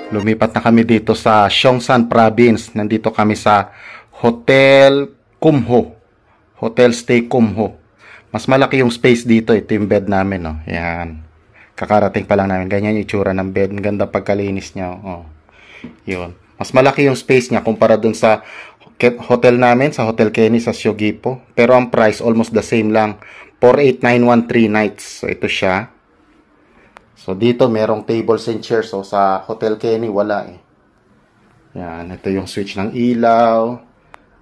Lumipat na kami dito sa Seongsan Province. Nandito kami sa Hotel Kumho. Hotel Stay Kumho. Mas malaki yung space dito. Ito yung bed namin. Oh. Yan. Kakarating pa lang namin. Ganyan yung itsura ng bed. Ang ganda pagkalinis niya. Oh. Yun. Mas malaki yung space niya kumpara dun sa hotel namin, sa Hotel Kenny sa Syogipo. Pero ang price almost the same lang. 4,891 3 nights. So ito siya. So dito merong tables and chairs. So sa Hotel Kenny wala eh. Yan, ito yung switch ng ilaw.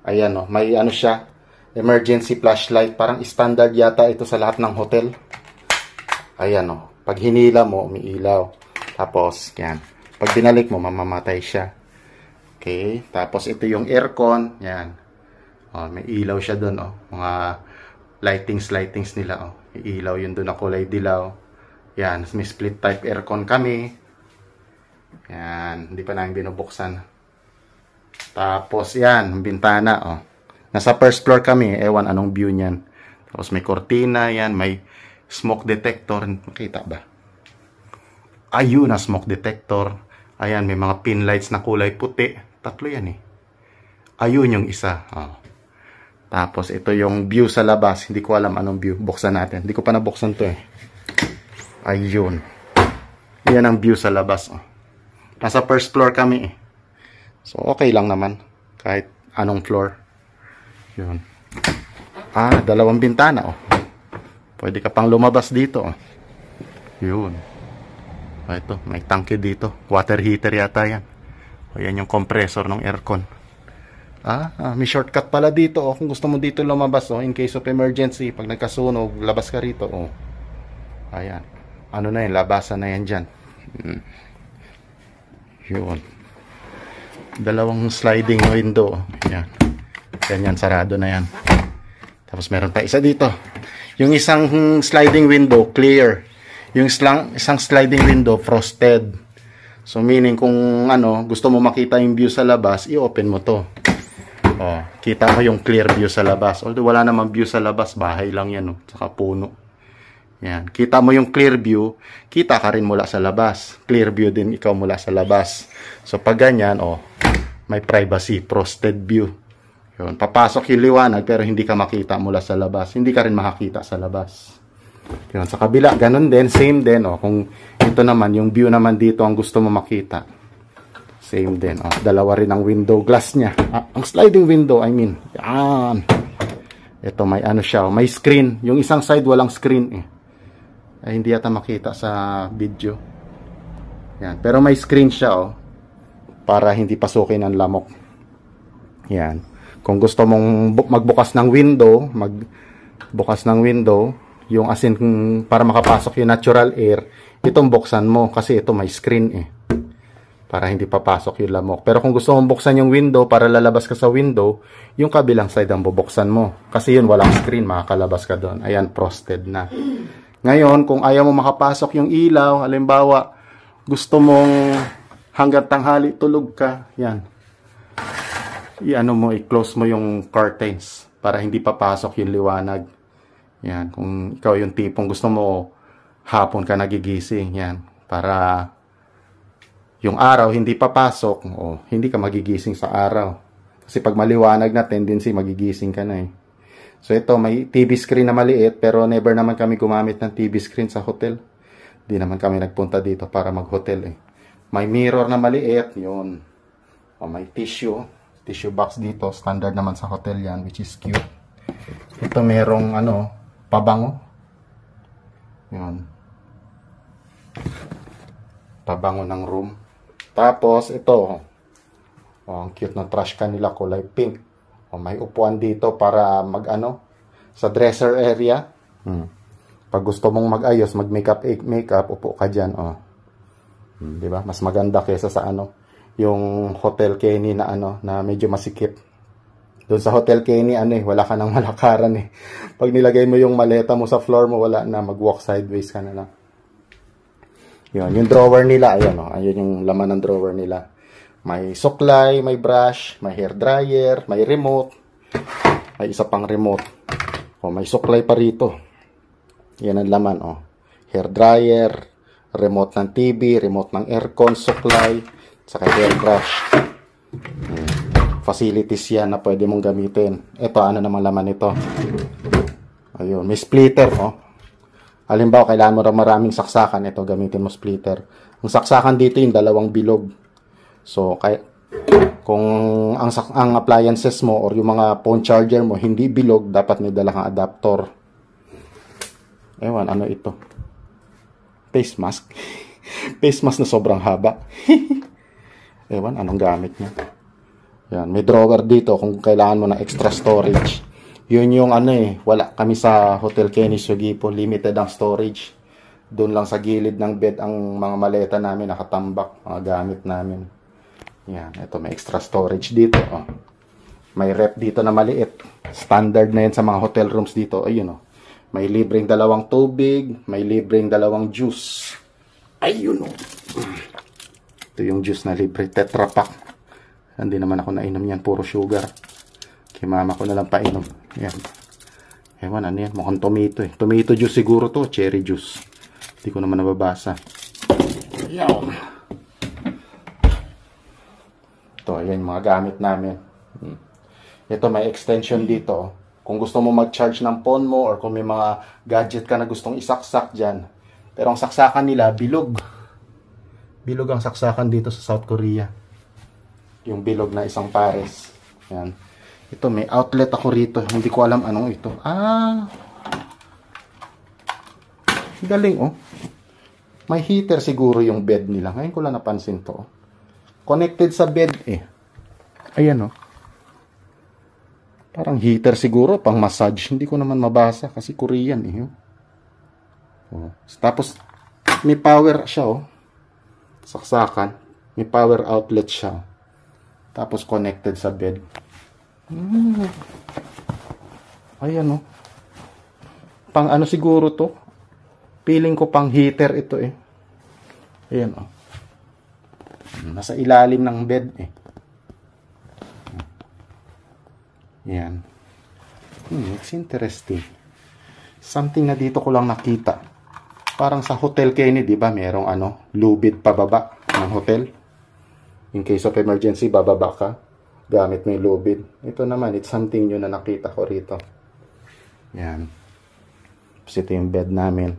Ayan oh, may ano siya, emergency flashlight. Parang standard yata ito sa lahat ng hotel. Ayan oh, pag hinila mo, umiilaw. Tapos yan, pag binalik mo, mamamatay siya. Okay, tapos ito yung aircon. Yan. Oh, may ilaw siya doon oh. Mga lightings nila oh. May ilaw yun doon na kulay dilaw. Yan, may split type aircon kami. Yan, hindi pa namin binubuksan. Tapos yan, bintana oh. Nasa first floor kami, ewan anong view niyan. Tapos may cortina, yan, may smoke detector. Makita ba? Ayun na smoke detector. Ayan, may mga pin lights na kulay puti. Tatlo yan eh. Ayun yung isa. Oh. Tapos ito yung view sa labas. Hindi ko alam anong view. Buksan natin. Hindi ko pa nabuksan to eh. Ayun. Yan ang view sa labas. Oh. Nasa first floor kami eh. So okay lang naman. Kahit anong floor. Yun. Ah, dalawang bintana oh. Pwede ka pang lumabas dito oh. Yun. Ito, may tangke dito. Water heater yata yan. O yan yung compressor ng aircon. May shortcut pala dito. Oh. Kung gusto mo dito lumabas, oh, in case of emergency, pag nagkasunog, labas ka rito. Oh. Ayan. Ano na yan? Labasan na yan dyan. Yun. Dalawang sliding window. Ayan. Ganyan, sarado na yan. Tapos meron pa isa dito. Yung isang sliding window, clear. Yung isang sliding window, frosted. So, meaning kung ano, gusto mo makita yung view sa labas, i-open mo to. Oh, kita mo yung clear view sa labas. Although wala namang view sa labas, bahay lang yan, oh, saka puno. Yan. Kita mo yung clear view, kita ka rin mula sa labas. Clear view din ikaw mula sa labas. So, pag ganyan, oh, may privacy, frosted view. Yun. Papasok yung liwanag, pero hindi ka makita mula sa labas. Hindi ka rin makakita sa labas. Yun, sa kabila, ganun din, same din, oh. Kung ito naman, yung view naman dito ang gusto mo makita. Same din, oh. Dalawa rin ang window glass niya. Ang sliding window, I mean. Yan. Ito, may ano siya, oh. May screen. Yung isang side, walang screen, eh. Ay, hindi yata makita sa video. Yan, pero may screen siya, oh. Para hindi pasukin ang lamok. Yan. Kung gusto mong magbukas ng window, yung asin para makapasok yung natural air, itong buksan mo kasi ito may screen eh. Para hindi papasok yung lamok. Pero kung gusto mong buksan yung window para lalabas ka sa window, yung kabilang side ang bubuksan mo. Kasi yun walang screen, makakalabas ka doon. Ayan, frosted na. Ngayon, kung ayaw mo makapasok yung ilaw, halimbawa, gusto mong hanggang tanghali tulog ka, yan. I-close mo yung curtains para hindi papasok yung liwanag. Yan, kung ikaw yung tipong gusto mo hapon ka nagigising, yan, para yung araw hindi papasok, o hindi ka magigising sa araw. Kasi pag maliwanag na, tendency magigising ka na eh. So ito, may TV screen na maliit, pero never naman kami gumamit ng TV screen sa hotel. Di naman kami nagpunta dito para mag-hotel eh. May mirror na maliit, yun. O may tissue box dito, standard naman sa hotel yan, which is cute. Ito merong pabango. Yun. Pabango ng room. Tapos ito, ang cute na trash can nila, kulay pink. May upuan dito para sa dresser area. Pag gusto mong mag-ayos, mag-makeup, upo ka dyan. Diba? Mas maganda kaysa sa yung Hotel Kenny na na medyo masikip. Doon sa Hotel Kenny, wala ka nang malakaran eh. Pag nilagay mo yung maleta mo sa floor mo, wala na, mag-walk sideways ka na lang. Yun, yung drawer nila, ayun yung laman ng drawer nila. May suklay, may brush, may hair dryer, may remote. May isa pang remote. May suklay pa rito. Yan ang laman, Hair dryer, remote ng TV, remote ng aircon, suklay. Saka hairbrush. Facilities yan na pwede mong gamitin. Ito, ano naman laman ito? Ayun, may splitter, oh. Halimbawa, kailangan mo maraming saksakan. Ito, gamitin mo splitter. Ang saksakan dito yung dalawang bilog. So, kung ang appliances mo or yung mga phone charger mo hindi bilog, dapat may dala kang adapter. Ewan, ano ito? Face mask. Face mask na sobrang haba. Ewan, anong gamit niya? Yan, may drawer dito kung kailangan mo ng extra storage. Yun yung ano wala kami sa Hotel Kenny Sugipo, limited ang storage. Doon lang sa gilid ng bed ang mga maleta namin nakatambak, mga gamit namin. Yan, ito may extra storage dito. Oh. May rep dito na maliit. Standard na yan sa mga hotel rooms dito. Ayun oh. May libreng dalawang tubig, may libreng dalawang juice. Ayun oh. Ito yung juice na libre, Tetra Pak. Hindi naman ako nainom yan, puro sugar. Kay mama ko na lang painom. Yan. Ewan, ano yan? Mukhang tomato eh. Tomato juice siguro to, cherry juice. Hindi ko naman nababasa. Yan. Ito, yan yung mga gamit namin. Ito, may extension dito. Kung gusto mo mag-charge ng phone mo or kung may mga gadget ka na gustong isaksak dyan. Pero ang saksakan nila, bilog. Bilog ang saksakan dito sa South Korea. Yung bilog na isang pares. Yan. Ito, may outlet ako rito. Hindi ko alam anong ito. Ah! Galing, oh. May heater siguro yung bed nila. Ngayon ko lang napansin to. Connected sa bed, eh. Ayan, oh. Parang heater siguro, pang massage. Hindi ko naman mabasa kasi Korean, eh. Oh. Tapos, may power siya, oh. Saksakan. May power outlet siya. Tapos connected sa bed. Ayan oh. Pang ano siguro to? Feeling ko pang heater ito eh. Ayan oh. Nasa ilalim ng bed eh. Ayan. It's interesting. Something na dito ko lang nakita. Parang sa Hotel Kenny, di ba? Merong ano, lubid pababa ng hotel. In case of emergency, bababa ka. Gamit mo yung lubid. Ito naman, it's something new na nakita ko rito. Yan. Tapos ito yung bed namin.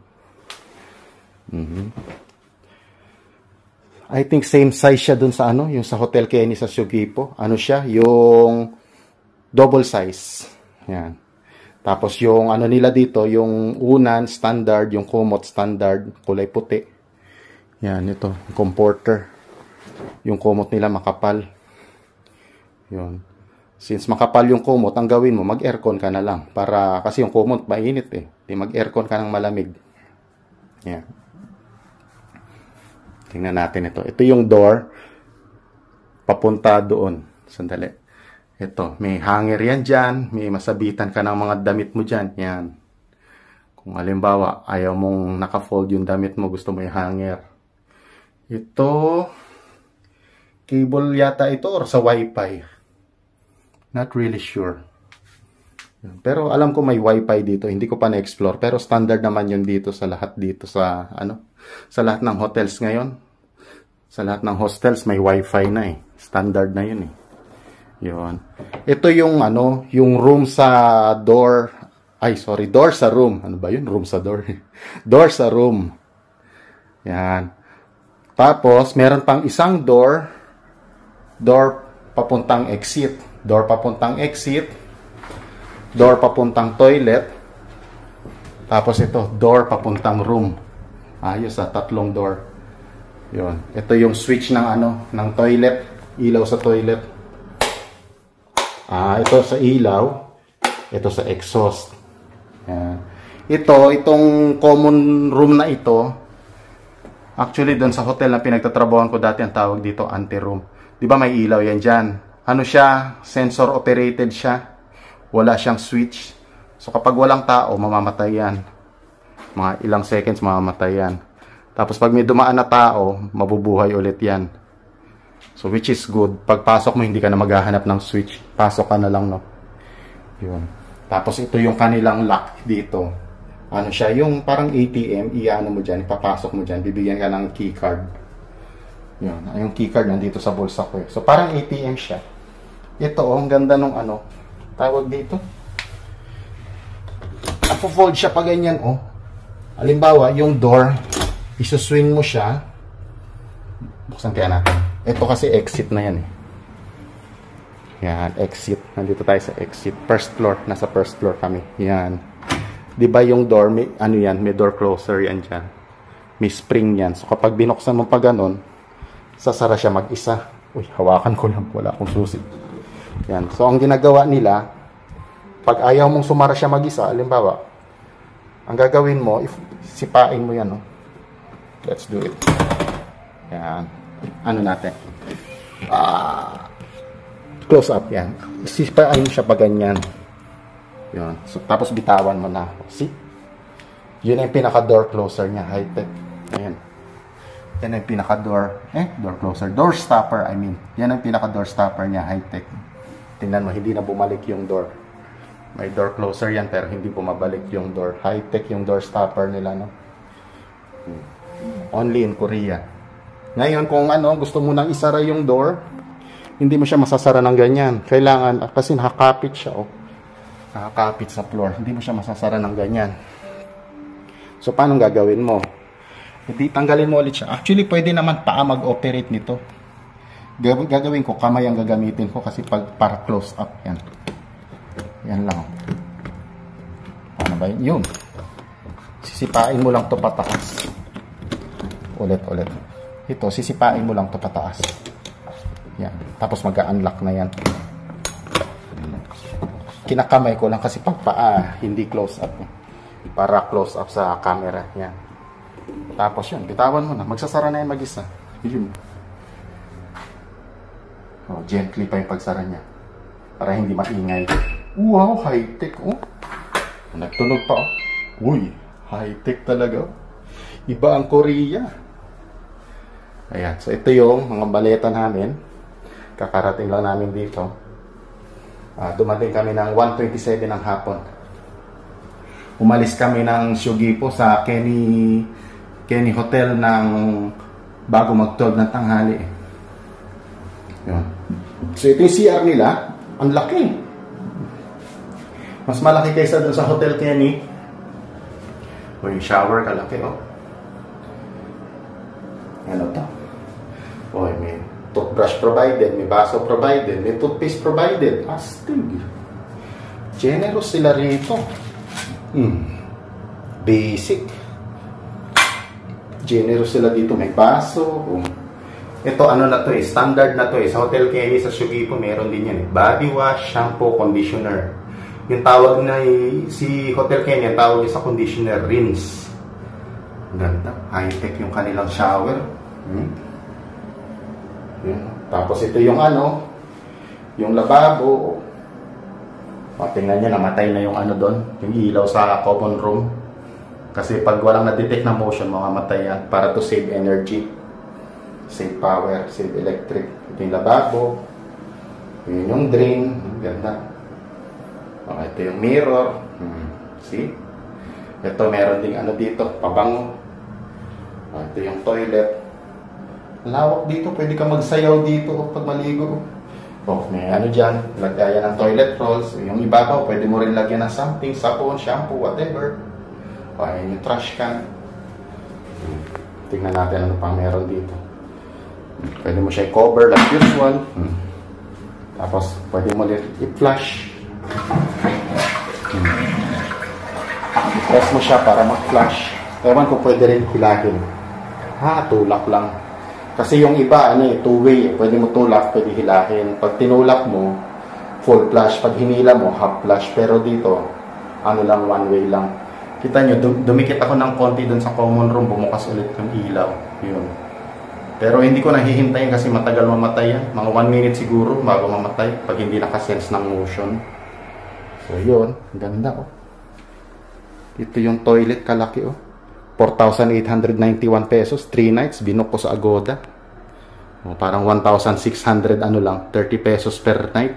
I think same size siya dun sa ano, yung sa Hotel Kenny sa Sugipo. Ano siya? Yung double size. Yan. Tapos yung ano nila dito, yung unan, standard, yung kumot, standard, kulay puti. Yan, ito, comforter. Yung kumot nila makapal. Yun. Since makapal yung kumot, ang gawin mo, mag-aircon ka na lang. Para, kasi yung kumot, mainit eh. Di mag-aircon ka ng malamig. Yan. Tingnan natin ito. Ito yung door. Papunta doon. Sandali. Ito, may hanger yan dyan. May masabitan ka ng mga damit mo dyan. Yan. Kung halimbawa, ayaw mong naka-fold yung damit mo, gusto mo yung hanger. Ito, cable yata ito or sa wifi. Not really sure. Pero alam ko may wifi dito. Hindi ko pa na-explore. Pero standard naman yun dito sa lahat dito sa ano, sa lahat ng hotels ngayon. Sa lahat ng hostels may wifi na eh. Standard na yun eh. Yun. Ito yung ano, yung room sa door. Ay, sorry, door sa room. Ano ba yun? Room sa door. Door sa room. Yan. Tapos, meron pang isang door. Door papuntang exit. Door papuntang exit. Door papuntang toilet. Tapos ito, door papuntang room. Ayos tatlong door. Yun. Ito yung switch ng ano, ng toilet. Ilaw sa toilet. Ito sa ilaw. Ito sa exhaust. Yan. Itong common room na ito, actually doon sa hotel na pinagtatrabahoan ko dati, ang tawag dito ante-room. Di ba may ilaw yan dyan? Ano siya? Sensor operated siya. Wala siyang switch. So kapag walang tao, mamamatay yan. Mga ilang seconds, mamamatay yan. Tapos pag may dumaan na tao, mabubuhay ulit yan. So which is good. Pagpasok mo, hindi ka na maghahanap ng switch. Pasok ka na lang, no? Yun. Tapos ito yung kanilang lock dito. Ano siya? Yung parang ATM, iano mo dyan, ipapasok mo dyan, bibigyan ka ng key card. Yun, yung keycard nandito sa bulsa ko. So, parang ATM siya. Ito, oh, ang ganda nung ano, tawag dito. Apo-fold siya pa ganyan, oh. Halimbawa, yung door, isuswing mo siya. Buksan kaya natin. Ito kasi exit na yan, eh. Yan, exit. Nandito tayo sa exit. First floor. Nasa first floor kami. Yan. Diba yung door, may, ano yan, may door closer yan dyan. May spring yan. So, kapag binuksan mo pa ganun, sasara siya mag-isa. Uy, hawakan ko lang. Wala akong susi. Yan. So, ang ginagawa nila, pag ayaw mong sumara siya mag-isa, halimbawa, ang gagawin mo, sipain mo yan, no? Let's do it. Yan. Ano natin? Close up yan. Sipain mo siya pa ganyan. Yan. So, tapos bitawan mo na. See? Yun ang pinaka-door closer niya. High-tech. Ayan. Yan ang pinaka-door. Door closer. Door stopper, I mean. Yan ang pinaka-door stopper niya. High-tech. Tingnan mo, hindi na bumalik yung door. May door closer yan, pero hindi bumabalik yung door. High-tech yung door stopper nila, no? Only in Korea. Ngayon, kung ano, gusto mo nang isara yung door, hindi mo siya masasara ng ganyan. Kailangan, kasi nakakapit siya, oh. Nakakapit sa floor. Hindi mo siya masasara ng ganyan. So, paano gagawin mo? Hindi, tanggalin mo ulit siya. Actually, pwede naman paa mag-operate nito. Gagawin ko, kamay ang gagamitin ko kasi para close up. Yan. Yan lang. Paano ba yun? Yun. Sisipain mo lang to pataas. Ulit. Ito, sisipain mo lang to pataas. Yan. Tapos mag-unlock na yan. Kinakamay ko lang kasi pag paa, hindi close up. Para close up sa camera. Yan. Tapos yun, bitawan mo na. Magsasara na yan mag-isa. Yun. Oh, gently pa yung pagsara niya. Para hindi maingay. Wow, high-tech. Oh. Nagtunog pa. Oh. Uy, high-tech talaga. Iba ang Korea. Ayan. So, ito yung mga baleta namin. Kakarating lang namin dito. Dumating kami ng 1:27 ng hapon. Umalis kami ng Sugipo sa Kenny Hotel ng bago mag-12 ng tanghali. Yun. So, ito yung CR nila. Ang laki. Mas malaki kaysa dun sa Hotel Kenny. O yung shower, kalaki, oh. Ano to? O, may toothbrush provided, may baso provided, may toothpaste provided. Astig. Generous sila rito. Basic. Generous sila dito. May baso. Ito, ano na to eh. Standard na to eh. Sa Hotel Kenny, sa Sugipo, meron din yan eh. Body wash, shampoo, conditioner. Yung tawag na si Hotel Kenny, yung tawag sa conditioner, rinse. Ganda. High-tech yung kanilang shower. Yun. Tapos ito yung ano, yung lababo. Tingnan nyo, namatay na yung ano doon, yung ilaw sa common room. Kasi pag walang na-detect na motion, mamamatay yan para to save energy. Save power, save electric. Ito yung lababo. Yun yung drain. Ganda. Okay, ito yung mirror. See? Ito, meron ding ano dito, pabango. Ito yung toilet. Lawak dito, pwede ka magsayaw dito pag maligo. May ano dyan, lagayan ng toilet rolls. Yung ibabaw, pwede mo rin lagyan ng something, sabon, shampoo, whatever. Ayan yung trash can. Tingnan natin ano pang meron dito. Pwede mo siya i-cover like usual. Tapos, pwede mo i-flush. I-press mo siya para mag-flush. Ewan ko pwede rin hilahin. Tulak lang. Kasi yung iba, two-way. Pwede mo tulak, pwede hilahin. Pag tinulak mo, full flush. Pag hinila mo, half flush. Pero dito, lang, one-way lang. Kita nyo, dumikit ako ng konti dun sa common room. Bumukas ulit yung ilaw. Yun. Pero hindi ko nahihintayin kasi matagal mamatay yan. Mga 1 minute siguro bago mamatay. Pag hindi nakasense ng motion. So, yun. Ganda, oh. Ito yung toilet, kalaki, oh. 4,891 pesos, 3 nights, binook ko sa Agoda. Parang 1,600 lang, 30 pesos per night.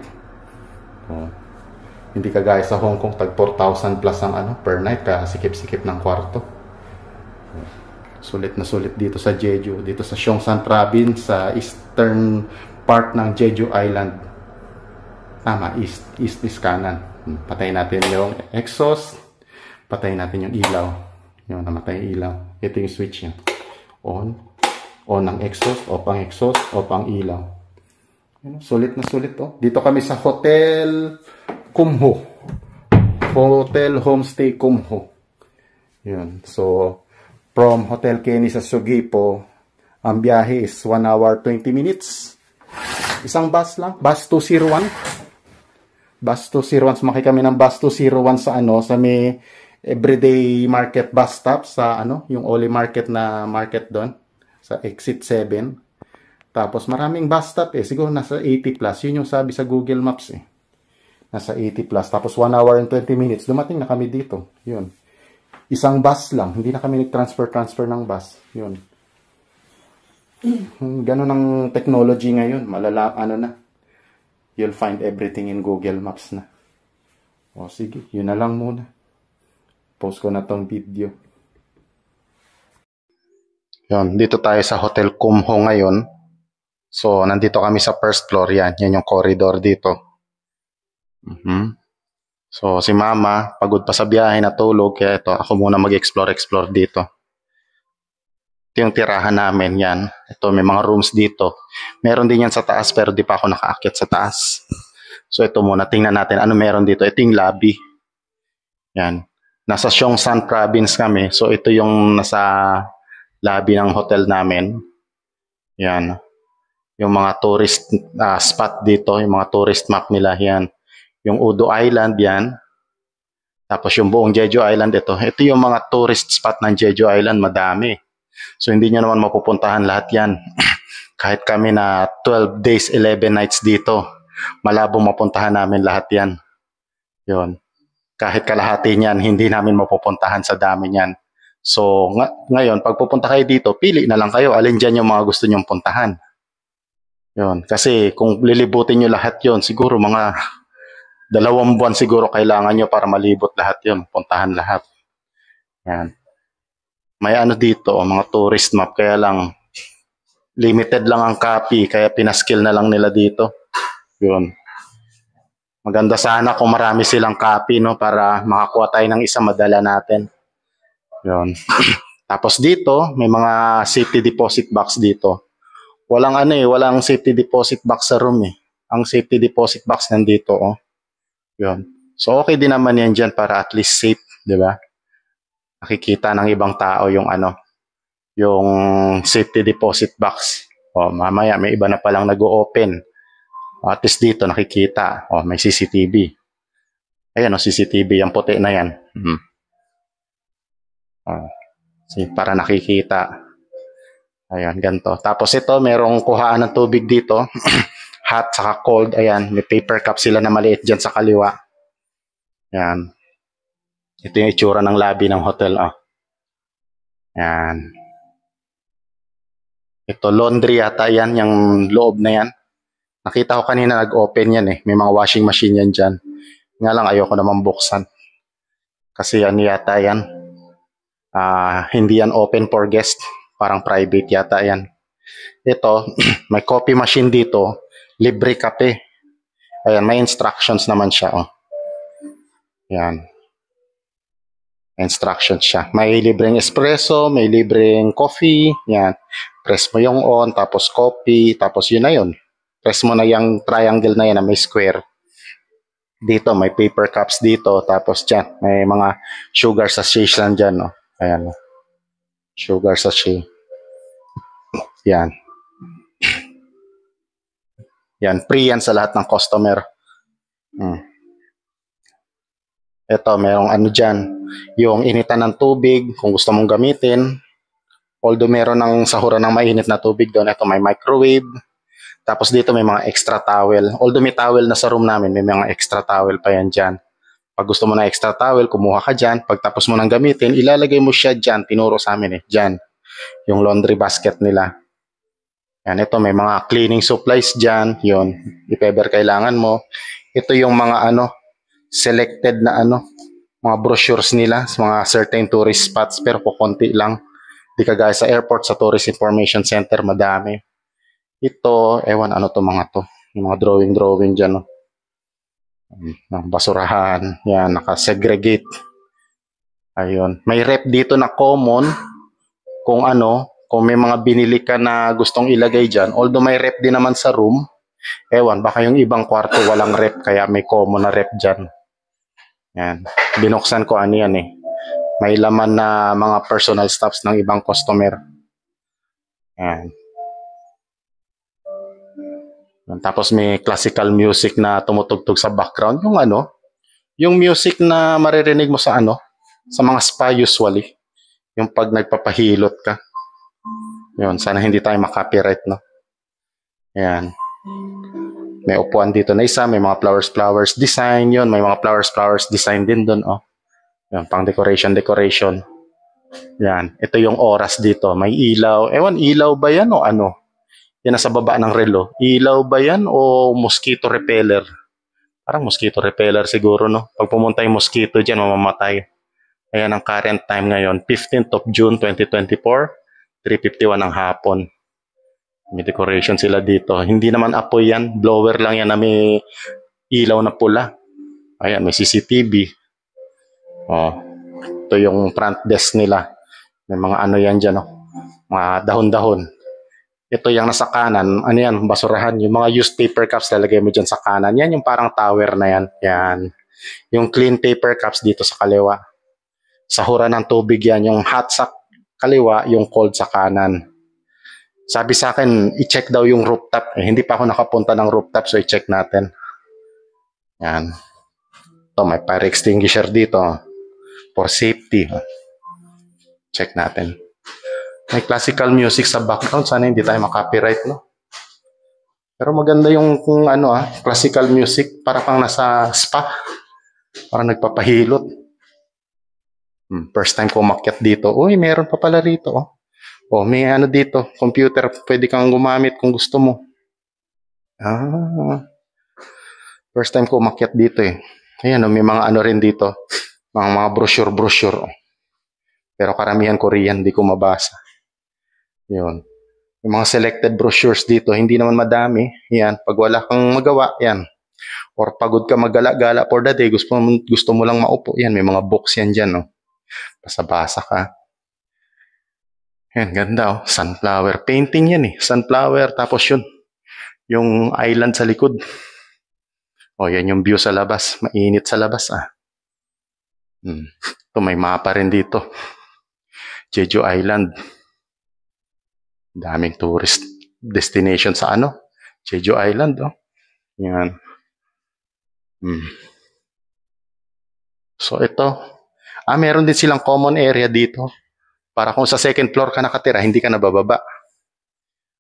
Hindi kagaya sa Hong Kong, tag 4,000 plus ang per night, kaya sikip-sikip ng kwarto. Sulit na sulit dito sa Jeju, dito sa Seongsan Province, sa eastern part ng Jeju Island. Tama, east is kanan. Patayin natin yung exhaust, patayin natin yung ilaw. Yung namatay yung ilaw. Ito yung switch niya. On ang exhaust, off ang exhaust, off ang ilaw. Sulit na sulit to. Dito kami sa Hotel Kumho. Hotel Homestay Kumho. Yun. So, from Hotel Kenny sa Sugipo, ang biyahe is 1 hour 20 minutes. Isang bus lang. Bus 201. Bus 201. Sumakay kami ng bus 201 sa sa may everyday market bus stop sa yung Oli Market na market doon. Sa exit 7. Tapos maraming bus stop siguro nasa 80 plus. Yun yung sabi sa Google Maps Nasa 80 plus. Tapos 1 hour and 20 minutes. Dumating na kami dito. Yun. Isang bus lang. Hindi na kami nag-transfer ng bus. Yun. Ganun ang technology ngayon. Malala, na. You'll find everything in Google Maps na. O sige, yun na lang muna. Post ko na tong video. Yun, dito tayo sa Hotel Kumho ngayon. So, nandito kami sa first floor yan. Yan yung corridor dito. So, si Mama, pagod pa sa biyahe, natulog. Kaya ito, ako muna mag-explore dito. Ito yung tirahan namin, yan. Ito, may mga rooms dito. Meron din yan sa taas, pero di pa ako nakaakyat sa taas. So, ito muna, tingnan natin ano meron dito. Ito yung lobby. Yan. Nasa Seongsan Province kami. So, ito yung nasa lobby ng hotel namin. Yan. Yung mga tourist spot dito, yung mga tourist map nila, yan. Yung Udo Island, yan. Tapos yung buong Jeju Island, ito. Ito yung mga tourist spot ng Jeju Island, madami. So, hindi nyo naman mapupuntahan lahat yan. Kahit kami na 12 days, 11 nights dito, malabong mapuntahan namin lahat yan. Yun. Kahit kalahati niyan, hindi namin mapupuntahan sa dami niyan. So, ngayon, pag pupunta kayo dito, pili na lang kayo. Alin dyan yung mga gusto nyong puntahan. Yun. Kasi kung lilibutin nyo lahat yon, siguro mga 2 buwan siguro kailangan nyo para malibot lahat yon, puntahan lahat. Yan. May dito, mga tourist map, kaya lang limited lang ang copy, kaya pinaskill na lang nila dito. Yun. Maganda sana kung marami silang copy, no, para makakuha tayo ng isa, madala natin. Yun. Tapos dito, may mga safety deposit box dito. Walang walang safety deposit box sa room Ang safety deposit box nandito, Yun. So, okay din naman yan dyan para at least safe, di ba? Nakikita ng ibang tao yung yung safety deposit box. Mamaya may iba na palang nag-o-open. At least dito nakikita. May CCTV. Ayan CCTV, yung puti na yan. Para nakikita. Ayan, ganito. Tapos ito, merong kuhaan ng tubig dito. Hot saka cold. Ayan, may paper cup sila na maliit dyan sa kaliwa. Ayan. Ito yung itsura ng lobby ng hotel. Ayan. Ito, laundry yata yan, yung loob na yan. Nakita ko kanina nag-open yan May mga washing machine yan dyan. Nga lang, ayoko naman buksan. Kasi yata yan. Hindi yan open for guest. Parang private yata yan. Ito, may coffee machine dito. Libre kape. Ayan, may instructions naman siya. Ayan. Instructions siya. May libreng espresso, may libreng coffee. Yan. Press mo yung on, tapos coffee, tapos yun na yun. Press mo na yung triangle na yan na may square. Dito, may paper cups dito. Tapos dyan, may mga sugar sachets lang dyan. Ayan. Sugar sachet. Yan. Yan. Free yan sa lahat ng customer. Ito, merong dyan. Yung initan ng tubig, kung gusto mong gamitin. Although meron ng sahuran ng mainit na tubig doon. Ito, may microwave. Tapos dito may mga extra towel. Although may towel na sa room namin, may mga extra towel pa yan dyan. Pag gusto mo na extra towel, kumuha ka dyan. Pagtapos mo ng gamitin, ilalagay mo siya dyan. Tinuro sa amin dyan. Yung laundry basket nila. Yan, ito may mga cleaning supplies dyan. Yun, if ever kailangan mo. Ito yung mga selected na mga brochures nila sa mga certain tourist spots, pero kukunti lang. Di kagaya sa airport, sa Tourist Information Center, madami. Ito, ewan ano to mga to. Yung mga drawing dyan. No? Ng basurahan. Yan, nakasegregate. Ayun. May rep dito na common. Kung ano, kung may mga binili ka na gustong ilagay dyan. Although may rep din naman sa room. Ewan, baka yung ibang kwarto walang rep. Kaya may common na rep dyan. Yan. Binuksan ko ano yan eh. May laman na mga personal stuffs ng ibang customer. Yan. Tapos may classical music na tumutugtog sa background. Yung ano, yung music na maririnig mo sa ano, sa mga spa usually. Yung pag nagpapahilot ka. Yun, sana hindi tayo makopyright, no? Yan. May upuan dito na isa, may mga flowers design yun. May mga flowers design din dun, oh. Yan, pang decoration. Yan, ito yung oras dito. May ilaw. Ewan, ilaw ba yan o ano? Yan nasa baba ng relo. Ilaw ba yan o mosquito repeller? Parang mosquito repeller siguro, no? Pag pumunta yung mosquito dyan, mamamatay. Ayan ang current time ngayon, 15th of June 2024, 3:51 ng hapon. May decoration sila dito. Hindi naman apoy yan. Blower lang yan na may ilaw na pula. Ayan, may CCTV. Oh, ito yung front desk nila. May mga ano yan dyan, oh. Mga dahon-dahon. Ito yung nasa kanan. Ano yan? Basurahan. Yung mga used paper cups lalagay mo dyan sa kanan. Yan yung parang tower na yan. Yan. Yung clean paper cups dito sa kaliwa. Sahuran ng tubig yan. Yung hot sa kaliwa, yung cold sa kanan. Sabi sa akin, i-check daw yung rooftop. Eh, hindi pa ako nakapunta ng rooftop, so i-check natin. Yan. Ito, may fire extinguisher dito. For safety. Check natin. May classical music sa background. Sana hindi tayo makopyright, no? Pero maganda yung kung ano classical music. Para pang nasa spa. Parang nagpapahilot. First time ko umakyat dito. Uy, meron pa pala rito. Oh, may ano dito. Computer. Pwede kang gumamit kung gusto mo. First time ko umakyat dito eh. Ayan, may mga ano rin dito. Mga brochure. Pero karamihan Korean, di ko mabasa. Yun. Yung mga selected brochures dito, hindi naman madami. Yan, pag wala kang magawa, yan. Or pagod ka maggala-gala for the day, gusto mo lang maupo, yan, may mga books yan dyan, no? Basa-basa ka. Yan, ganda, oh. Sunflower. Painting yan, eh. Sunflower, tapos yun. Yung island sa likod. Oh, yan yung view sa labas. Mainit sa labas, Ito, may mapa rin dito. Jeju Island. Daming tourist destination sa Jeju Island, oh. Yan. So ito, meron din silang common area dito. Para kung sa second floor ka nakatira, hindi ka nabababa.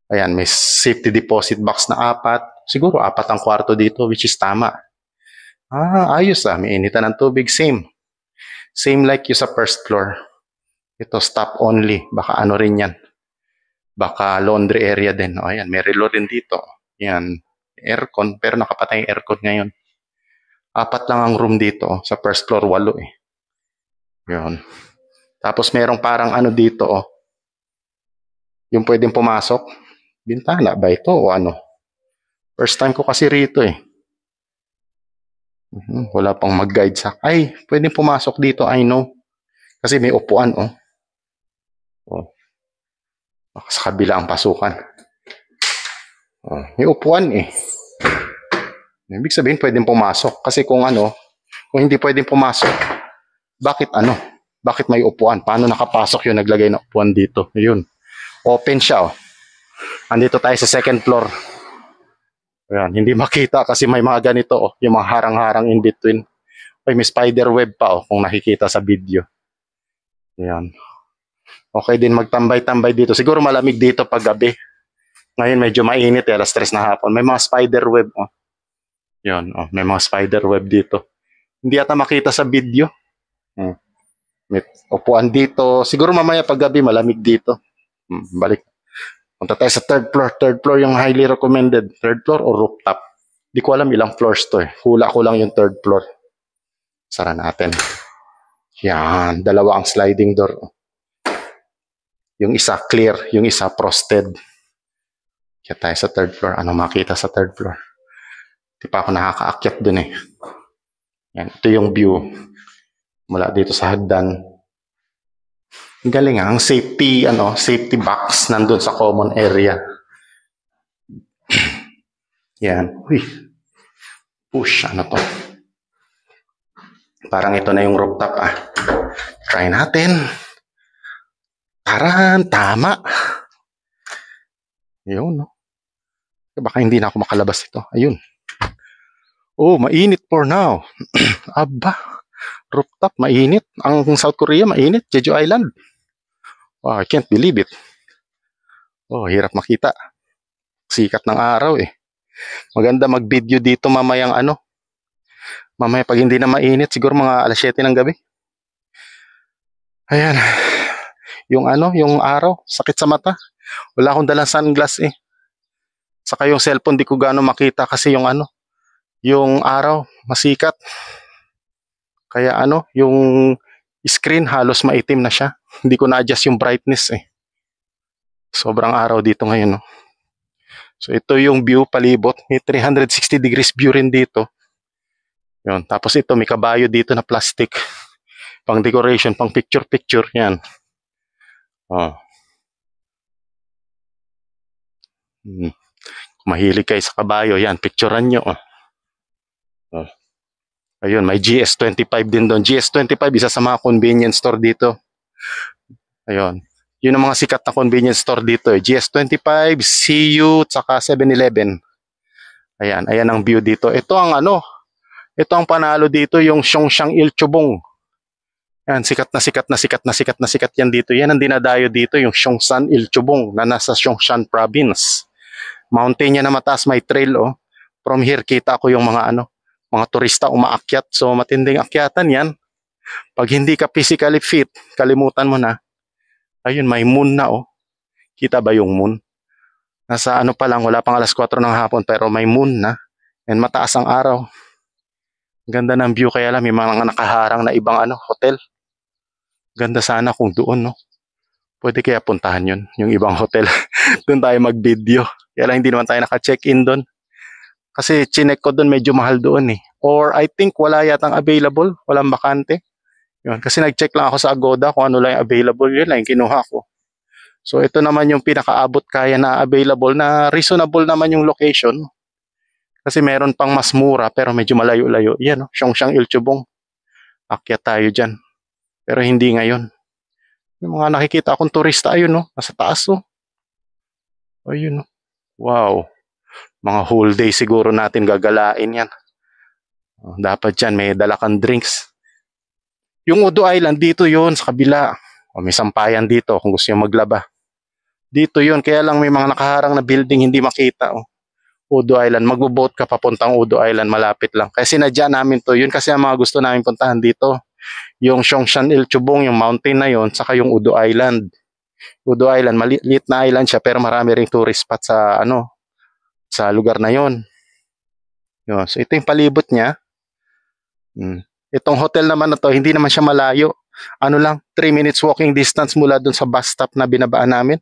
Ayan, may safety deposit box na 4. Siguro 4 ang kwarto dito, which is tama. Ayos may initan ng tubig. Same like yung sa first floor. Ito, stop only. Baka ano rin yan. Baka laundry area din. Ayan, may relo rin dito. Yan, aircon. Pero nakapatay yung aircon ngayon. 4 lang ang room dito. Sa first floor, 8 eh. Yun. Tapos merong parang dito, yung pwedeng pumasok. Bintana ba ito o ano? First time ko kasi rito eh. Wala pang mag-guide sa... Ay, pwedeng pumasok dito, I know. Kasi may upuan, sa kabila ang pasukan. May upuan eh. Ibig sabihin pwedeng pumasok. Kasi kung hindi pwedeng pumasok, bakit may upuan? Paano nakapasok yung naglagay ng upuan dito? Ayun. Open siya, Andito tayo sa second floor. Ayan, hindi makita kasi may mga ganito, yung mga harang-harang in between. Ay, may spider web pa, kung nakikita sa video. Ayan. Okay din magtambay-tambay dito. Siguro malamig dito pag gabi. Ngayon medyo mainit, alas 3 na hapon. May mga spider web, Yun, may mga spider web dito. Hindi ata makita sa video. May upuan dito. Siguro mamaya pag gabi malamig dito. Balik. Punta tayo sa third floor. Third floor yung highly recommended. Third floor o rooftop. Di ko alam ilang floors to Hula ko lang yung third floor. Sara natin. Yan. 2 ang sliding door. Yung isa clear, yung isa frosted. Kaya tayo sa third floor. Ano makita sa third floor? Di pa ako nakakaakyat dun eh. Yan, ito yung view. Mula dito sa hagdan. Ang galing ang safety, safety box nandun sa common area. Yan. Uy. Push, ano to? Parang ito na yung rooftop Try natin. Taran, tama. Yun, no? Baka hindi na ako makalabas ito. Ayun. Oh, mainit for now. Aba, rooftop, mainit. Ang South Korea, mainit. Jeju Island. Oh, I can't believe it. Oh, hirap makita. Sikat ng araw eh. Maganda mag-video dito mamayang mamaya pag hindi na mainit, siguro mga alas 7 ng gabi. Ayan. Yung araw, sakit sa mata. Wala akong dalang sunglass eh. Saka yung cellphone, di ko gaano makita kasi yung araw, masikat. Kaya yung screen halos maitim na siya. Hindi ko na-adjust yung brightness eh. Sobrang araw dito ngayon, no? So ito yung view palibot. May 360 degrees view rin dito. Yun. Tapos ito, may kabayo dito na plastic. Pang decoration, pang picture-picture. Yan. Oh. Kung mahilig kayo sa kabayo, yan, picturean nyo. Oh. Ayun, may GS25 din doon. GS25, isa sa mga convenience store dito. Ayun. Yun ang mga sikat na convenience store dito. GS25, CU, tsaka 7-Eleven. Ayan, ayan ang view dito. Ito ang panalo dito, yung Siongshan Ilchobong. Yan, sikat na sikat yan dito. Yan ang dinadayo dito, yung Siongshan Ilchobong na nasa Siongshan Province. Mountain niya na mataas, may trail From here, kita ko yung mga turista umaakyat. So, matinding akyatan yan. Pag hindi ka physically fit, kalimutan mo na. Ayun, may moon na Kita ba yung moon? Nasa pa lang, wala pang alas 4 ng hapon, pero may moon na. And mataas ang araw. Ganda ng view, kaya lang may mga nakaharang na ibang hotel. Ganda sana kung doon, no? Pwede kaya puntahan yun, yung ibang hotel. Doon tayo mag-video. Kaya lang hindi naman tayo naka-check-in doon. Kasi chinek ko doon, medyo mahal doon eh. Or I think wala yatang available, walang bakante. Yun, kasi nag-check lang ako sa Agoda kung ano lang yung available, yun lang yung kinuha ko. So ito naman yung pinakaabot kaya na available, na reasonable naman yung location. Kasi meron pang mas mura pero medyo malayo-layo. Yan, Siongshan Ilchobong. Akyat tayo dyan. Pero hindi ngayon. Yung mga nakikita akong turista, ayun nasa taas Ayun Wow. Mga whole day siguro natin gagalain yan. Dapat dyan may dala kang drinks. Yung Udo Island, dito yon sa kabila. May sampayan dito kung gusto nyo maglaba. Dito yon, kaya lang may mga nakaharang na building hindi makita. Udo Island, magbo-boat ka papuntang Udo Island, malapit lang. Kaya sinadya namin to, yun kasi ang mga gusto namin puntahan dito. Yung Siongshan Ilchobong, yung mountain na yon, saka yung Udo Island. Udo Island, maliit na island siya pero marami ring tourist spot sa lugar na yon. Yun. So ito yung palibot niya. Itong hotel naman na to, hindi naman siya malayo. 3 minutes walking distance mula dun sa bus stop na binabaan namin.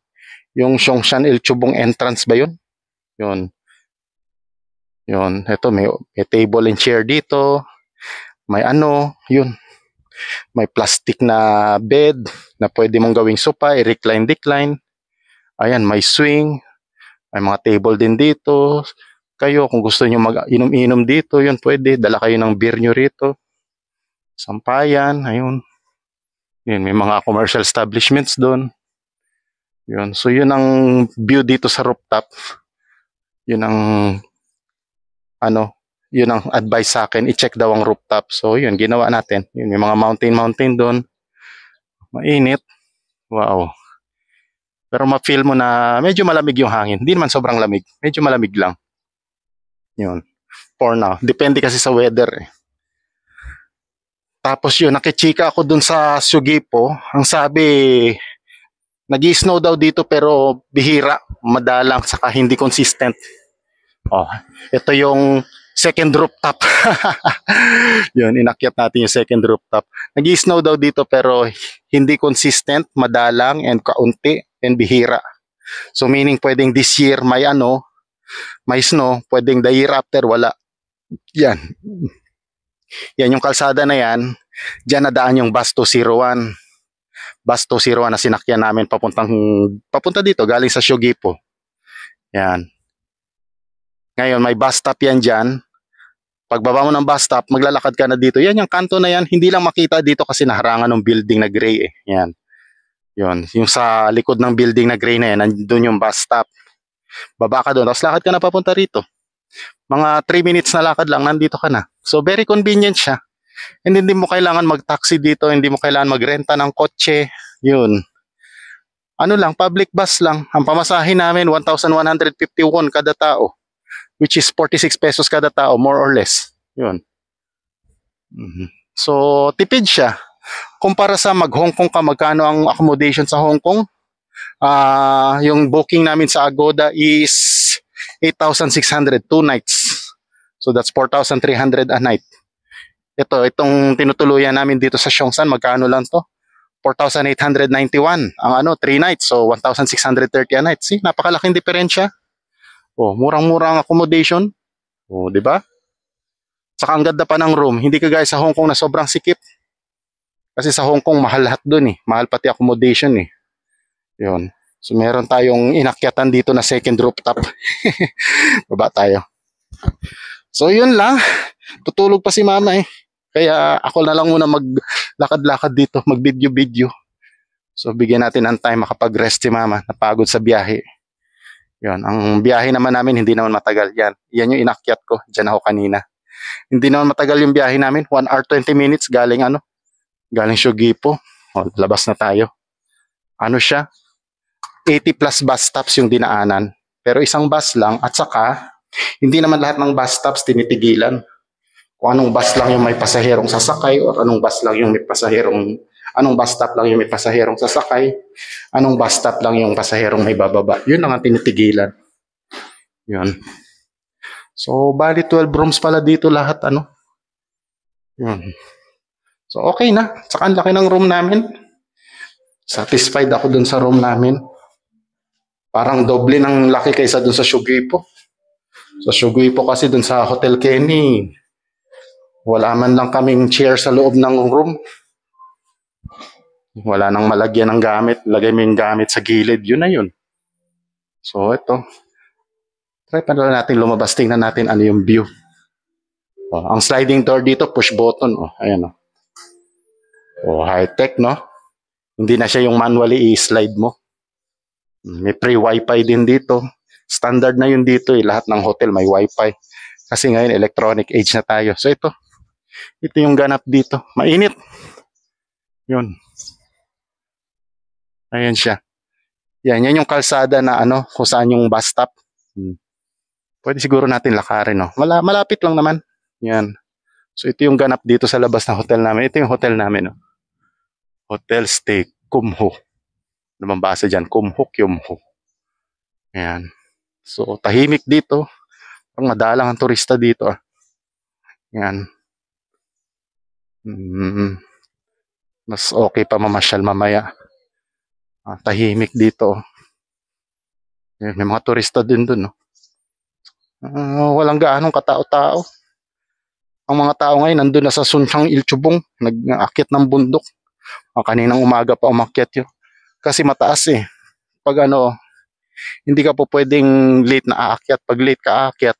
Yung Siongshan Ilchobong entrance ba yun? Yun. Ito may table and chair dito. May yun. May plastic na bed na pwede mong gawing sofa, i-recline, decline. Ayan, may swing. May mga table din dito. Kayo, kung gusto nyo mag-inom-inom dito, yun pwede. Dala kayo ng beer nyo rito. Sampayan, ayun. Yun, may mga commercial establishments doon. Yun. So, yun ang view dito sa rooftop. Yun ang yun ang advice sa akin, i-check daw ang rooftop. So yun, ginawa natin. Yun, may mga mountain doon. Mainit. Wow. Pero ma-feel mo na medyo malamig yung hangin. Hindi naman sobrang lamig. Medyo malamig lang. Yun. For now. Depende kasi sa weather eh. Tapos yun, nakichika ako dun sa Sugipo. Ang sabi, nag-i-snow daw dito pero bihira, madalang, saka hindi consistent. Ito yung second rooftop. Yun, inakyat natin yung second rooftop. Nag-i-snow daw dito pero hindi consistent, madalang, and kaunti. and bihira. So meaning pwedeng this year may may snow, pwedeng the year after wala. Yan. Yan yung kalsada na yan. Diyan nadaan yung bus 201. Bus 201 na sinakyan namin papunta dito galing sa Shogipo. Yan. Ngayon may bus stop yan diyan. Pagbaba mo ng bus stop, maglalakad ka na dito. Yan yung kanto na yan, hindi lang makita dito kasi naharangan ng building na gray eh. Yan. Yun, yung sa likod ng building na gray na yan, nandun yung bus stop. Baba ka doon, tapos lakad ka na papunta rito. Mga 3 minutes na lakad lang, nandito ka na. So very convenient siya. And hindi mo kailangan mag-taxi dito, hindi mo kailangan magrenta ng kotse. Yun. Ano lang, public bus lang. Ang pamasahe namin, 1,150 won kada tao. Which is 46 pesos kada tao, more or less. Yun. So, tipid siya. Kumpara sa mag-Hong Kong ka, magkano ang accommodation sa Hong Kong? Yung booking namin sa Agoda is 8,600, 2 nights. So that's 4,300 a night. Itong tinutuluyan namin dito sa Xiongsan, magkano lang to? 4,891 ang 3 nights. So 1,630 a night. See, napakalaking diferensya. Oh, murang-murang accommodation. Oh, di ba? Saka ang ganda pa ng room. Hindi kagaya sa Hong Kong na sobrang sikip. Kasi sa Hong Kong mahal lahat doon eh. Mahal pati accommodation eh. 'Yon. So meron tayong inakyatan dito na second rooftop. Baba tayo. So 'yun lang. Tutulog pa si mama eh. Kaya ako na lang muna maglakad-lakad dito, mag-video-video. So bigyan natin ng time makapag-rest si mama, napagod sa biyahe. 'Yon, ang biyahe naman namin hindi naman matagal yan. Yan yung inakyat ko, diyan ako kanina. Hindi naman matagal yung biyahe namin, 1 hour 20 minutes galing galing Shogipo. O, labas na tayo. Ano siya? 80 plus bus stops yung dinaanan. Pero isang bus lang at saka hindi naman lahat ng bus stops tinitigilan. Kung anong bus lang yung may pasaherong sasakay or anong bus lang yung may pasaherong anong bus stop lang yung may pasaherong sasakay, anong bus stop lang yung pasaherong may bababa. Yun lang ang tinitigilan. Yun. So, bali 12 rooms pala dito lahat, Yun. So, okay na. Saka ang laki ng room namin. Satisfied ako dun sa room namin. Parang doble ng laki kaysa dun sa Shogipo. Sa Shogipo kasi dun sa Hotel Kenny, wala man lang kaming chair sa loob ng room. Wala nang malagyan ng gamit. Lagay mo yung gamit sa gilid. Yun na yun. So, ito. Try pa natin lumabas. Tingnan natin ano yung view. Oh, ang sliding door dito, push button. Oh, ayan. Oh, high-tech, no? Hindi na siya yung manually i-slide mo. May free wifi din dito. Standard na yun dito. Lahat ng hotel may wifi. Kasi ngayon, electronic age na tayo. So, ito. Ito yung ganap dito. Mainit. Yun. Ayan siya. Yan yung kalsada na kung saan yung bus stop. Pwede siguro natin lakarin, no? Malapit lang naman. Yan. So ito yung ganap dito sa labas ng hotel namin. Ito yung hotel namin, no? Hotel Stay Kumho. Ano bang basa dyan? Kumho, Kyumho. Yan. So tahimik dito. Parang madalang ang turista dito. Yan. Mas okay pa mamasyal mamaya. Tahimik dito. May mga turista din dun, no? Walang gaanong katao-tao. Ang mga tao ngayon nandun na sa Sunshang Ilchubong, nag-aakyat ng bundok. Kaninang umaga pa umakyat yun. Kasi mataas eh. Pag hindi ka po pwedeng late na aakyat. Pag late ka aakyat,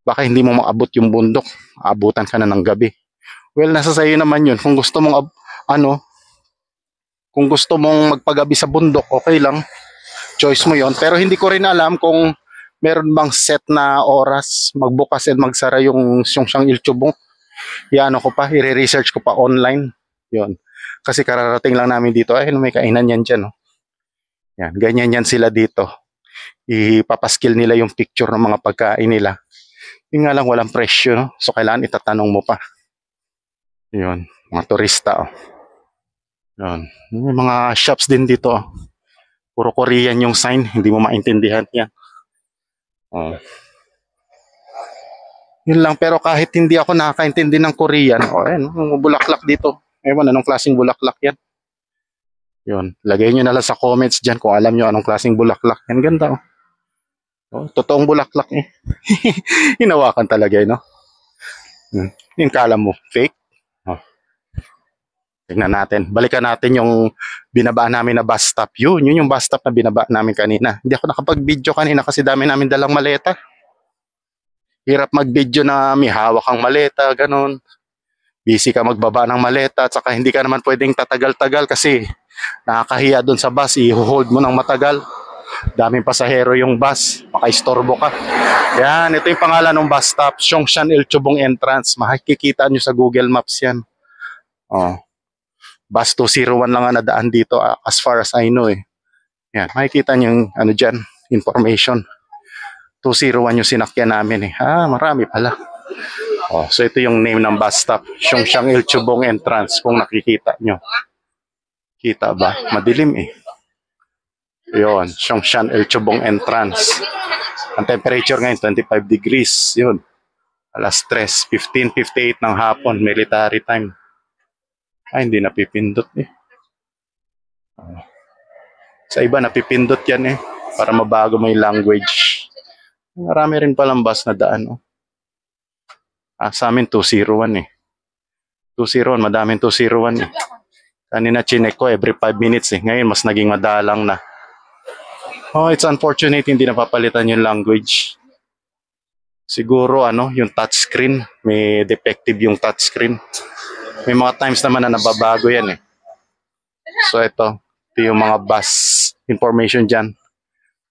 baka hindi mo maabot yung bundok. Aabutan ka na ng gabi. Well, nasa sayo naman yun. Kung gusto mong kung gusto mong magpagabi sa bundok, okay lang. Choice mo yon. Pero hindi ko rin alam kung meron bang set na oras magbukas at magsara yung Sunshang Ilchubong. Ko pa, i-research ko pa online. Yon. Kasi kararating lang namin dito. May kainan yan dyan. No? Yan, ganyan yan sila dito. Ipapaskil nila yung picture ng mga pagkain nila. Yung nga lang walang presyo. No? So kailangan itatanong mo pa. Yon, mga turista. Yan. May mga shops din dito. Puro Korean yung sign. Hindi mo maintindihan yan. Yun lang. Pero kahit hindi ako nakakaintindi ng Korean, ayan, bulaklak dito. Ewan, anong klaseng bulaklak yan? Yun. Lagay nyo na lang sa comments dyan kung alam nyo anong klaseng bulaklak. Yan, ganda, oh. Oh, totoong bulaklak eh. Hinawakan talaga, eh, no? Yung kala mo, fake. Oh, tingnan natin. Balikan natin yung binabaan namin na bus stop. Yun yung bus stop na binaba namin kanina. Hindi ako nakapag-video kanina kasi dami namin dalang maleta. Hirap mag-video na may hawak kang maleta, ganun. Busy ka magbaba ng maleta at saka hindi ka naman pwedeng tatagal-tagal kasi nakakahiya doon sa bus, i-hold mo ng matagal. Daming pasahero yung bus, makaistorbo ka. Yan, ito yung pangalan ng bus stop, Songshan El Chubong Entrance. Makikita nyo sa Google Maps yan. Oh. Bus 201 lang ang nadaan dito as far as I know eh. Yan, makikita nyo yung ano dyan, information. 201 yung sinakyan namin eh. Marami pala. Oh, so ito yung name ng bus stop, Songshan El Chubong Entrance kung nakikita nyo. Kita ba? Madilim eh. Yun, Songshan El Chubong Entrance. Ang temperature ngayon, 25 degrees. Yun. Alas 3, 15:58 ng hapon, military time. Hindi napipindot eh. Sa iba, napipindot yan eh. Para mabago mo yung language. Marami rin palang bus na daan. Oh. Sa amin, 201 eh. 201, madaming 201 eh. Kanina chinek ko every 5 minutes eh. Ngayon, mas naging madalang na. Oh, it's unfortunate hindi napapalitan yung language. Siguro yung touchscreen, may defective yung touchscreen. May mga times naman na nababago yan eh. So ito yung mga bus information dyan.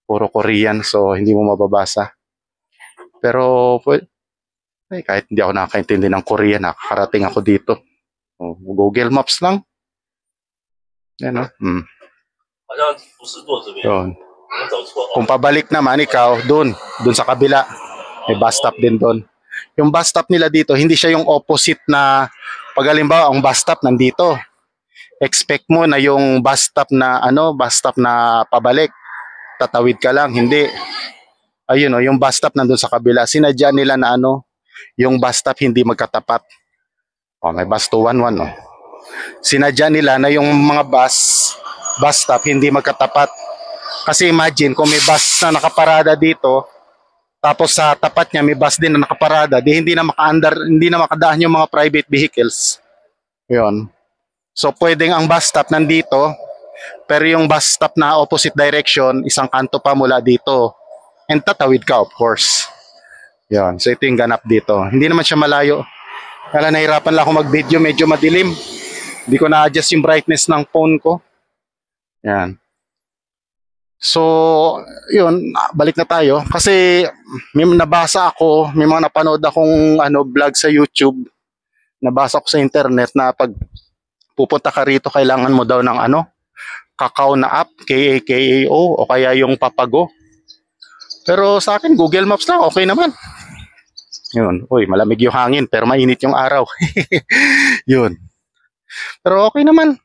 Puro Korean, so hindi mo mababasa. Pero kahit hindi ako nakakaintindi ng Korean, nakakarating ako dito. Google Maps lang. Yan o. Yun. Kung pabalik naman ikaw, dun sa kabila, may bus stop din dun. Yung bus stop nila dito, hindi siya yung opposite na, pag halimbawa, ang bus stop nandito. Expect mo na yung bus stop na, bus stop na pabalik. Tatawid ka lang, hindi. Ayun yung bus stop nandun sa kabila. Sinadya nila na yung bus stop hindi magkatapat. May bus 211 Sinadya nila na yung mga bus stop hindi magkatapat. Kasi imagine kung may bus na nakaparada dito, tapos sa tapat niya may bus din na nakaparada, hindi na makadaan yung mga private vehicles. 'Yon. So pwedeng ang bus stop nandito, pero yung bus stop na opposite direction, isang kanto pa mula dito. And tatawid ka, of course. 'Yon. So ito yung ganap dito. Hindi naman siya malayo. Kaya nahirapan lang ako mag-video, medyo madilim. Hindi ko na-adjust yung brightness ng phone ko. Yan. So, yun, balik na tayo. Kasi may nabasa ako, may mga napanood akong vlog sa YouTube. Nabasa ko sa internet na pag pupunta ka rito, kailangan mo daw ng Kakao na app, KAKAO, o kaya yung Papago. Pero sa akin, Google Maps lang, okay naman. Yun, uy, malamig yung hangin, pero mainit yung araw. Yun. Pero okay naman.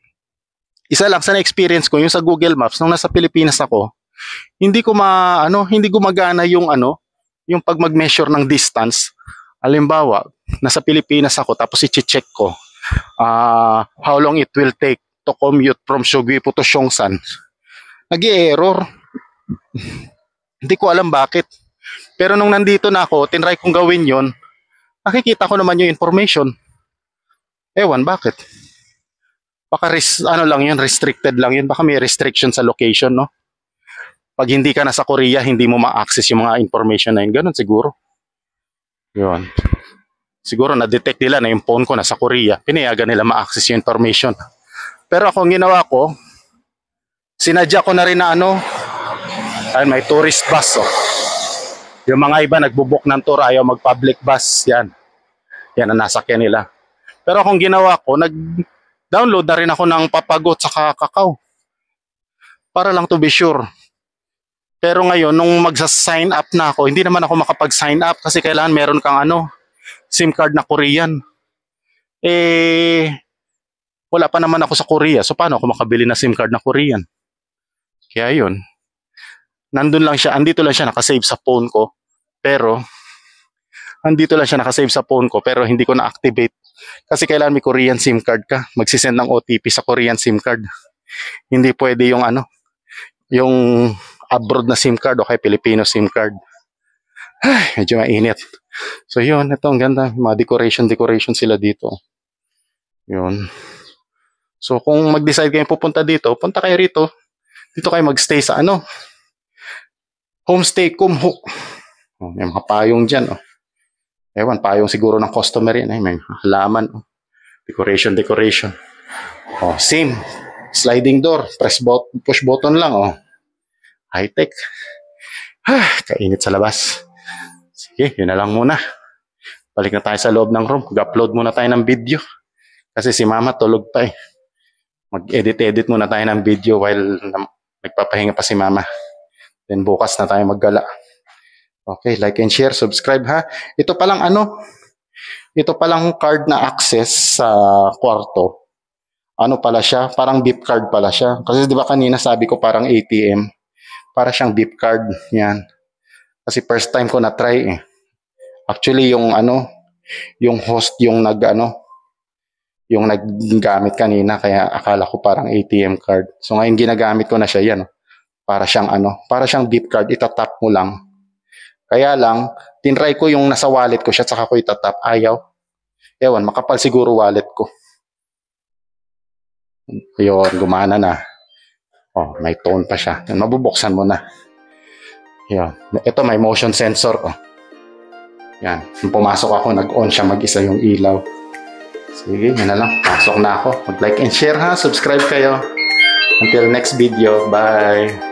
Isa lang sa na-experience ko, yung sa Google Maps, nung nasa Pilipinas ako, hindi gumagana yung yung pag mag-measure ng distance. Halimbawa, nasa Pilipinas ako, tapos i-check ko, how long it will take to commute from Suguipo to Seongsan. Nag-i-error. Hindi ko alam bakit. Pero nung nandito na ako, tinry kong gawin yon, nakikita ko naman yung information. Ewan, bakit? Baka lang yun, restricted lang yun. Baka may restriction sa location, no? Pag hindi ka na sa Korea, hindi mo ma-access yung mga information na yun. Ganun siguro. Yun. Siguro na-detect nila na yung phone ko nasa Korea. Pinayagan nila ma-access yung information. Pero ako, ginawa ko, sinadya ko na rin na ayun, may tourist bus. Yung mga iba nagbubuk ng tour, ayaw mag-public bus. Yan. Yan ang nasakyan nila. Pero akong ginawa ko, download na rin ako ng Papago at saka Kakao. Para lang to be sure. Pero ngayon, nung magsa-sign up na ako, hindi naman ako makapag-sign up kasi kailangan meron kang SIM card na Korean. Wala pa naman ako sa Korea. So paano ako makabili na SIM card na Korean? Kaya yun. Andito lang siya nakasave sa phone ko. Pero hindi ko na-activate. Kasi kailangan may Korean SIM card ka. Magsisend ng OTP sa Korean SIM card. Hindi pwede yung ano, yung abroad na SIM card o kaya Filipino SIM card. Ay, medyo mainit. So yun, ito ang ganda. Mga decoration sila dito. Yun. So kung mag-decide kayo pupunta dito, punta kayo rito. Dito kayo magstay sa ano, Homestay Kumho. Oh, may mga payong dyan. Oh. Ewan, payong siguro ng customer yan. May halaman. Oh. Decoration. Oh, same. Sliding door. Push button lang. Oh. High-tech. Kainit sa labas. Sige, yun na lang muna. Balik na tayo sa loob ng room. Mag-upload muna tayo ng video. Kasi si mama tulog pa eh. Mag-edit muna tayo ng video while nagpapahinga pa si mama. Then bukas na tayo maggala. Okay, like and share, subscribe ha. Ito palang card na access sa kwarto. Ano pala siya? Parang beep card pala siya. Kasi di ba kanina sabi ko parang ATM. Para siyang beep card. Yan. Kasi first time ko na-try eh. Actually, yung host yung naggamit kanina, kaya akala ko parang ATM card. So ngayon ginagamit ko na siya, yan. Para siyang beep card, itatap mo lang. Kaya lang, tinry ko yung nasa wallet ko siya, saka ko itatap, ayaw. Ewan, makapal siguro wallet ko. Yun, gumana na. Oh, may tone pa siya. Yan, mabubuksan mo na. Yan. Ito may motion sensor. Oh. Yan. Nung pumasok ako, nag-on siya mag-isa yung ilaw. Sige, yan na lang. Pasok na ako. Mag-like and share ha. Subscribe kayo. Until next video. Bye.